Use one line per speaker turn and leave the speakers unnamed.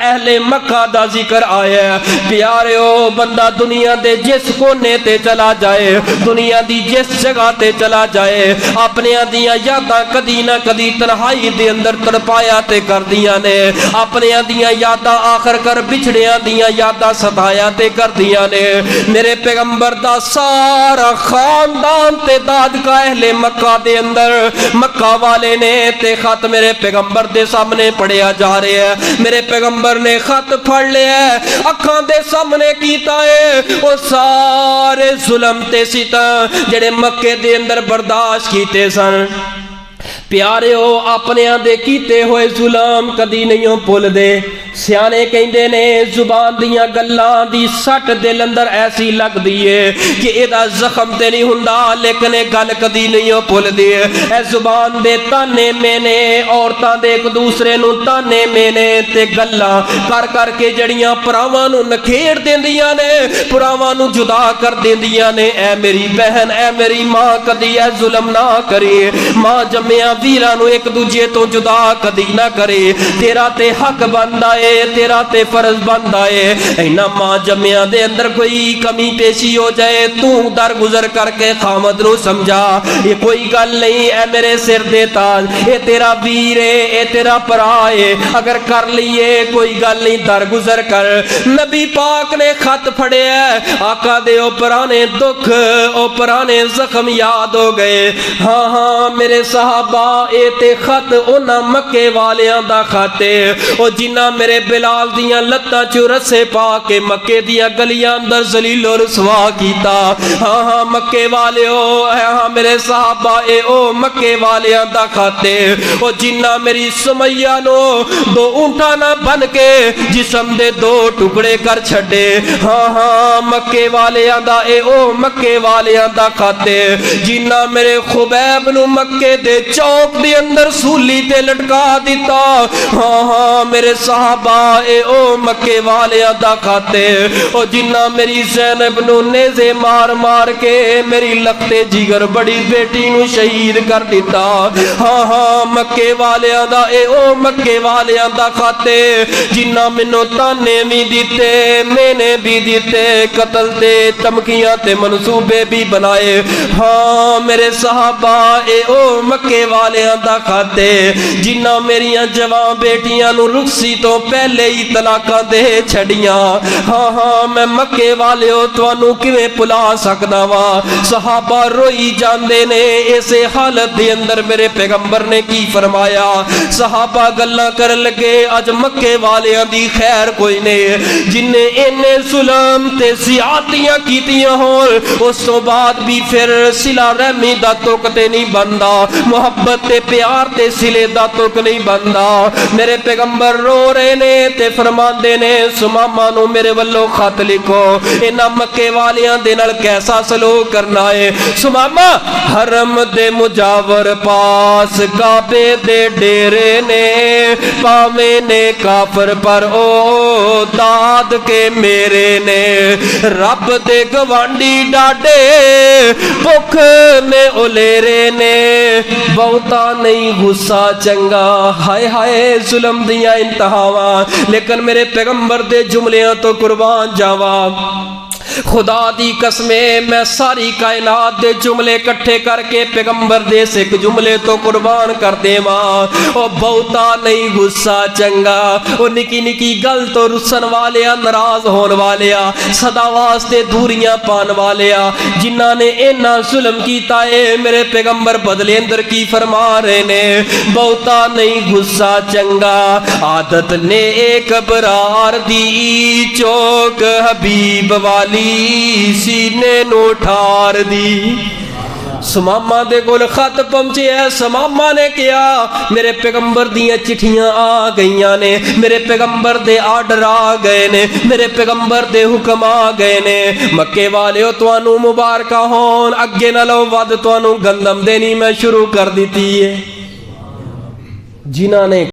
अहले मक्का दा जिक्र आया। प्यारिओ बंदा दुनिया दे जिस कोने ते चला जाए, दुनिया दी जिस जगह ते चला जाए, अपने दियां यादां कदी ना कदी तन्हाई दे अंदर तड़पाया ते कर दियां ने। अपने दियां यादां आखिर कर बिछड़ियां दियां यादां सताया ते कर दियां ने। मेरे पैगंबर दा सारा खानदान ते दादका अहले मक्का दे अंदर मक्का वाले ने ते खत मेरे पैगंबर दे सामने पढ़िया जा रहे हैं। मेरे पैगंबर ने खत फड़ लिया, अखां दे सामने कीता है वो सारे जुल्म ते सितम जेड़े मक्के दे अंदर बर्दाश्त कीते सन। प्यारिओ अपने दे कीते हुए जुल्म कदी नहीं भुलदे। सियाने कहंदे ने जुबान दियां गल्लां दी सट दिल अंदर ऐसी लगदी है कि एदा जख्म ते नहीं हुंदा, लेकिन ये गल कदी नहीं भुलदी। ए जुबान दे ताने मेने, औरतां दे एक दूसरे नूं ताने मेने ते गल्लां कर करके जड़ियां भरावां नूं नखेड़ देंदियां ने, भरावां नूं जुदा कर देंदियां ने। ऐ मेरी बहन, ऐ मेरी मां, कदी ऐ जुल्म ना करी। मां जम्मिया वीरां नूं एक दूजे तो जुदा कदी ना करे। तेरा ते हक बनदा है, तेरा ते फर्ज बनदा है। इन्हां मां जम्मिया दे अंदर कोई कमी पेशी हो जाए, तू दर गुजर करके खामद नूं समझा, ये कोई गल नहीं। है मेरे सिर दे ताज, ये तेरा वीर है, ये तेरा भरा है, अगर कर लीए कोई गल नहीं, दर गुजर कर। नबी पाक ने खत फड़िया, आका दे ओ पुराने दुख, ओ पुराने जख्म याद हो गए। हाँ हाँ मेरे साहबा, ए ते खत उन्हां मक्के वालियां दा खत है ओ जिन्ना मेरे बिलाल दियां लत्तां चू रस्से पा के मक्के दियां गलियां अंदर जलीलो रसवा कीता। हाँ हाँ मक्के वालिओ, हाँ मेरे साहबा, ए ओ मक्के वालियां दा खत है ओ जिन्ना मेरी सुमैया नो दो ऊंटा ना बन के जिस्म दे दो टुकड़े कर छड़े। हाँ हाँ मक्के वालियां दा, ए ओ मक्के वालियां दा खत है जिन्ना मेरे खुबैब नू मक्के दे चौक दे अंदर सूली ते लटका दिता। हाँ हाँ मेरे साहबा, ए ओ मक्के वालियां दा खाते ओ जिन्ना मेरी ज़ैनब नू नेज़े मार मार के मेरी लखते जिगर बड़ी बेटी नू शहीद कर दिता। हाँ हाँ मक्के वालियां दा, ए ओ मक्के वालियां दा खाते जिन्ना मैनू ताने भी दिते, मैंने भी दिते, कतल दे धमकियां ते मनसूबे भी बनाए। हाँ मेरे साहबा, ए ओ मक्के वालियां दा खाते जिन्ना मेरिया जवान बेटियां नू रुखसी तो पहले ही तलाकां दे छड़ियां। हाँ हाँ मैं मक्के वालिओ तुहानू किवें भुला सकदा वा। सहाबा रोई जांदे ने, इसे हालत दे अंदर मेरे पैगंबर ने की फरमाया। सहाबा गल्लां कर लगे, अज मक्के वालियां दी खैर कोई नहीं, जिन्ने इन्ने जुल्म ते ज़ियादतियां कीतियां होण उस तो बाद भी फिर सिला रहमी दा तुक ते नहीं बनदा, मोहब्बत ते प्यार ते सिले दा तुक नहीं बनदा। मेरे पैगंबर रो रहे ने ते फरमांदे ने, सुमामा नू मेरे वल्लों खत लिखो, इन्हां मक्के वालियां दे नाल कैसा सलूक करना है। सुमामा हरम दे मुजावर पास काबे दे डेरे ने, पावे ने काफर पर ओ दाद के मेरे ने, रब दे गवांडी डाडे भुख ने उलेरे ने, बहुता नहीं गुस्सा चंगा। हाय हाय जुल्म दियां इंतहावां, लेकिन मेरे पैगंबर दे जुमलियां तो कुर्बान जावा। खुदा दी कसमें मैं सारी कायनात दे जुमले इकट्ठे करके पैगंबर दे सिख जुमले तो कुर्बान कर देवा। ओ बहुता नहीं गुस्सा चंगा, ओ निकी निकी गल तो रुसन वाले, नाराज होने वाले, सदा वास्ते दूरियां पान वाले, जिन्हां ने इन्ना जुल्म कीता है मेरे पैगंबर बदले अंदर की फरमा रहे ने, बहुता नहीं गुस्सा चंगा। आदत ने एक बरार दी चौक हबीब वाली सीने नो ठार दी। सुमामा दे कोल खत पहुंचे है, सुमामा ने कहा मेरे पैगंबर दियां चिट्ठियां आ गईयां ने, मेरे पैगंबर दे आर्डर आ गए ने, मेरे पैगंबर दे हुक्म आ गए ने। मक्के वालिओ तुहानू मुबारक होन, अगे नालों वध तुहानू गंदम देनी मैं शुरू कर दी है। जिन्हां ने